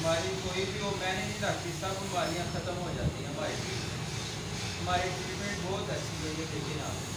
बीमारी कोई भी हो मैंने नहीं रखती, सब बीमारियाँ ख़त्म हो जाती हैं हमारी ट्रीटमेंट। हमारी ट्रीटमेंट बहुत अच्छी है, ये देखें आप।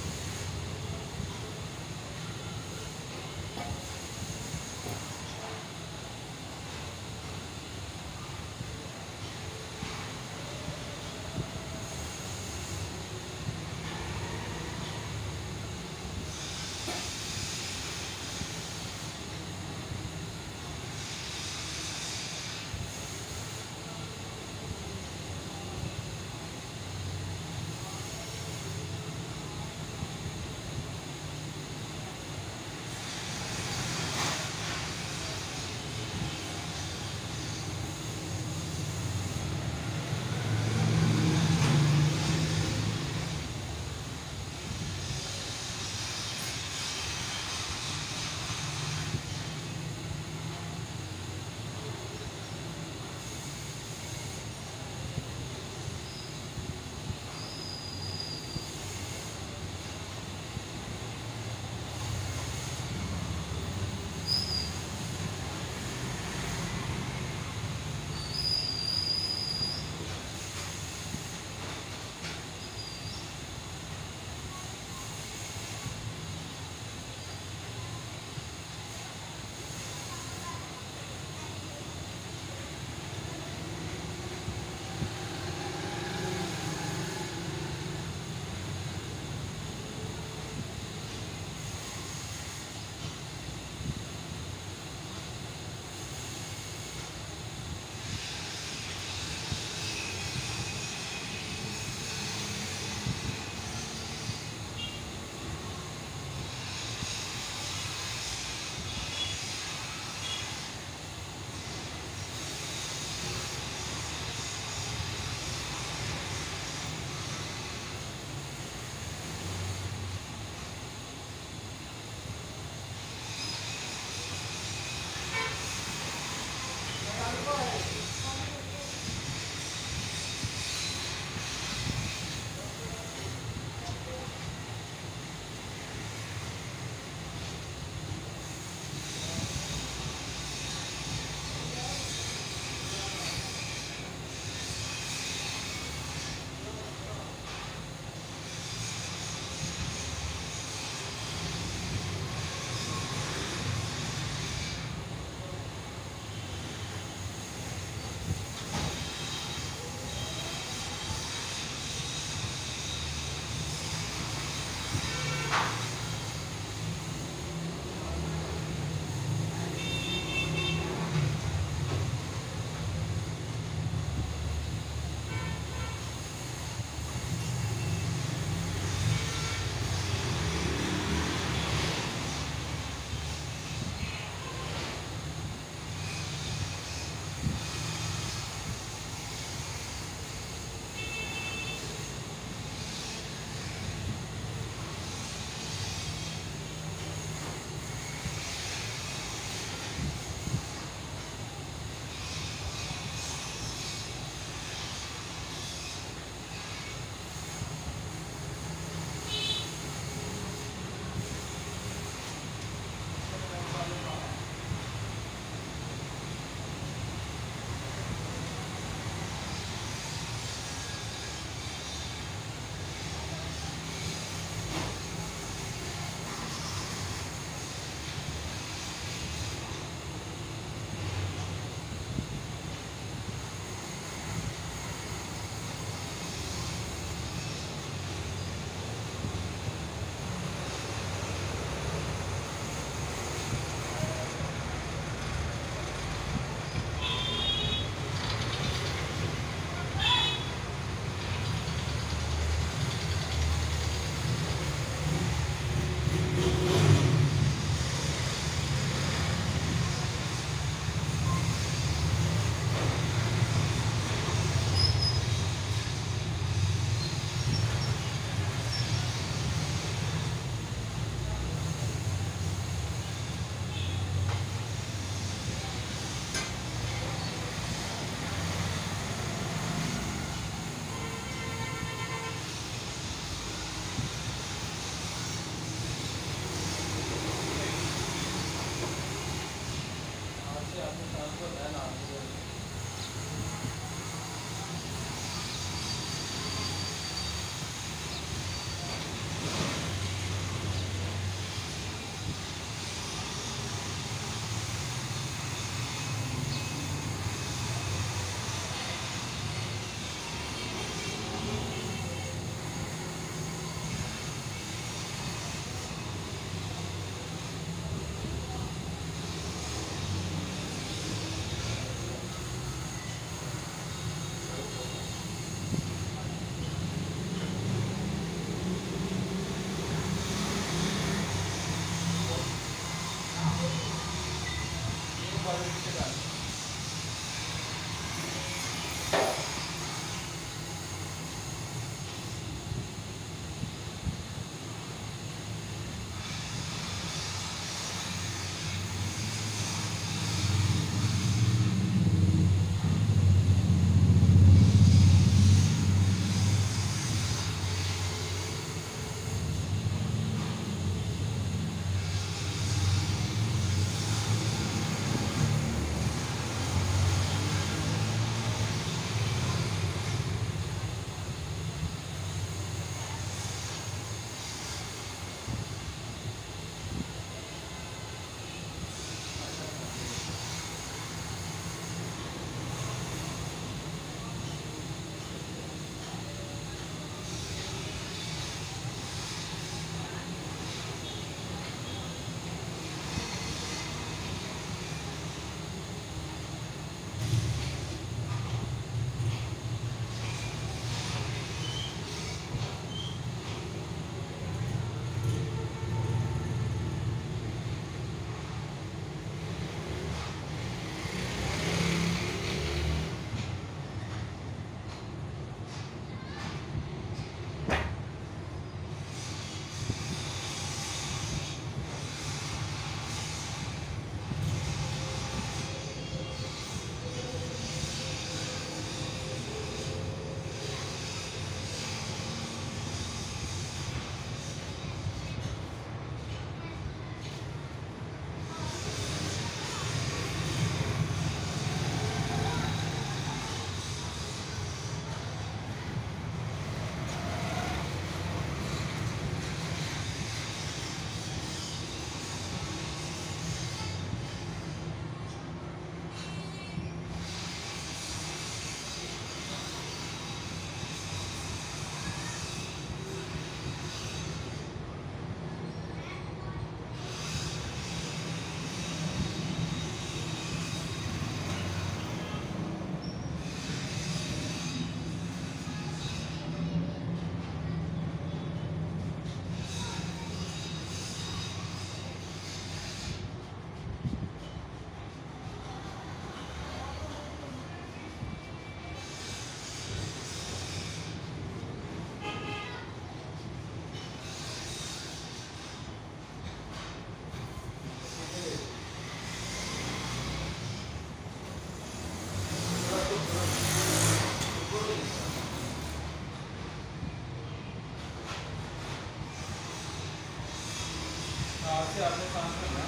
से आपने सांस लेना,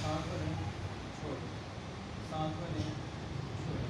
सांस को लें, छोड़, सांस को लें, छोड़।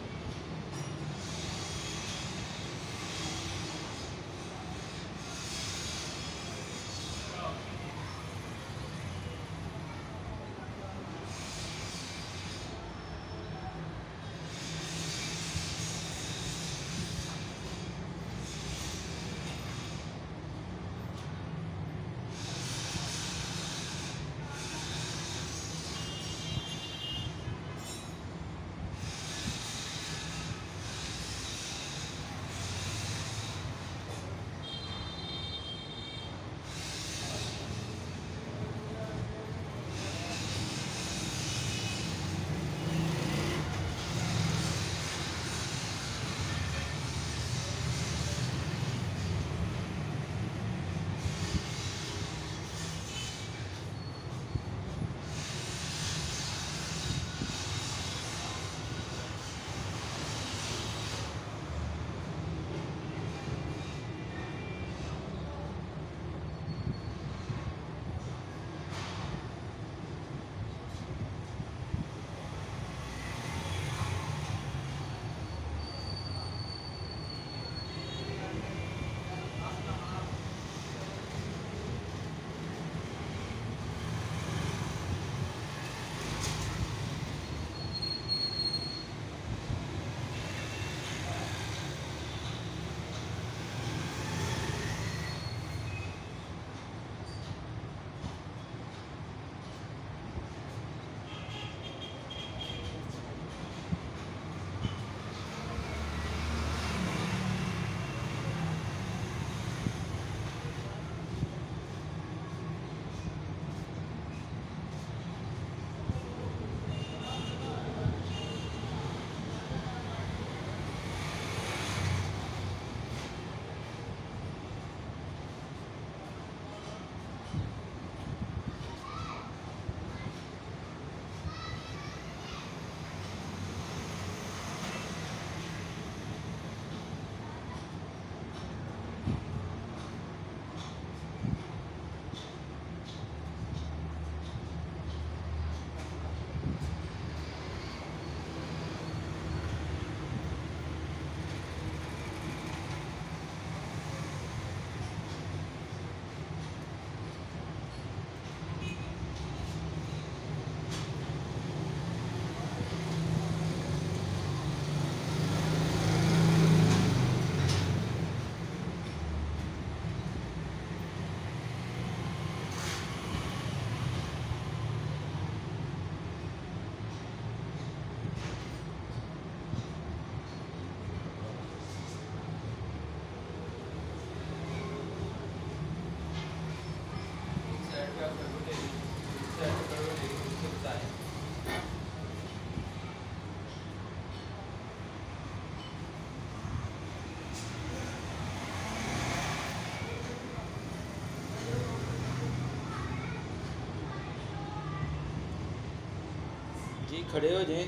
जी खड़े हो जाएं,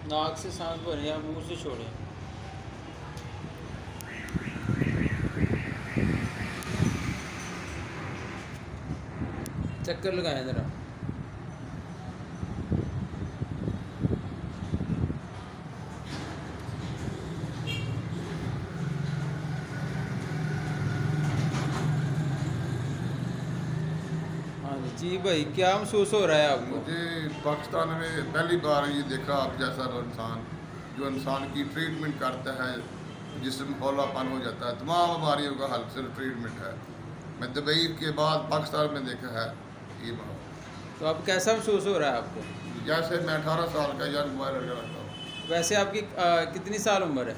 नाक से सांस भरें या मुंह से छोड़ें। चक्कर लगाएं ज़रा। हाँ जी भाई, क्या महसूस हो रहा है आपको? मुझे पाकिस्तान में पहली बार ये देखा आप जैसा इंसान, जो इंसान की ट्रीटमेंट करता है, जिसम हौलापन हो जाता है, तमाम बीमारियों का हल सिर्फ ट्रीटमेंट है। मैं दुबई के बाद पाकिस्तान में देखा है ये बात। तो अब कैसा महसूस हो रहा है आपको? जैसे मैं 18 साल का यंग बॉय लड़का रहता हूँ। वैसे आपकी कितनी साल उम्र है?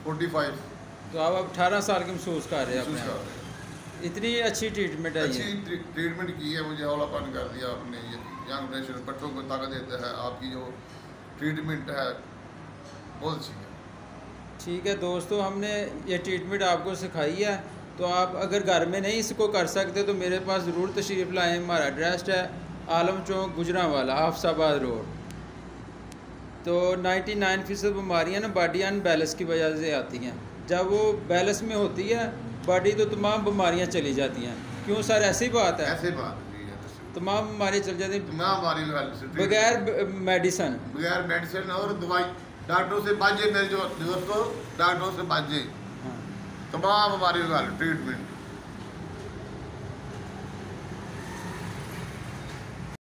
45। तो आप अब 18 साल के महसूस कर रहे हैं अपने महसूस आप? कर रहे हैं। इतनी अच्छी ट्रीटमेंट है ये? अच्छी ट्रीटमेंट की है, मुझे हौलापन कर दिया आपने। ये यंग जनरेशन बच्चों को ताकत देता है। आपकी जो ट्रीटमेंट है बहुत अच्छी है। ठीक है दोस्तों, हमने ये ट्रीटमेंट आपको सिखाई है, तो आप अगर घर में नहीं इसको कर सकते तो मेरे पास ज़रूर तशरीफ़ लाएँ। हमारा एड्रेस है आलम चौक, गुजरांवाला, हाफसाबाद रोड। तो 99% बीमारियाँ ना बॉडी अनबैलेंस की वजह से आती हैं। जब वो बैलेंस में होती है बॉडी तो तमाम बीमारियाँ चली जाती हैं। क्यों सर, ऐसी बात है? ऐसे बात है जी, तमाम बीमारी चल जाती तमाम बीमारी का हल से बगैर मेडिसन। बगैर मेडिसिन और दवाई, डॉक्टरों से बाजे मेरे जो दोस्तों, डॉक्टरों से बाजे हाँ। तमाम बीमारियों का हल ट्रीटमेंट।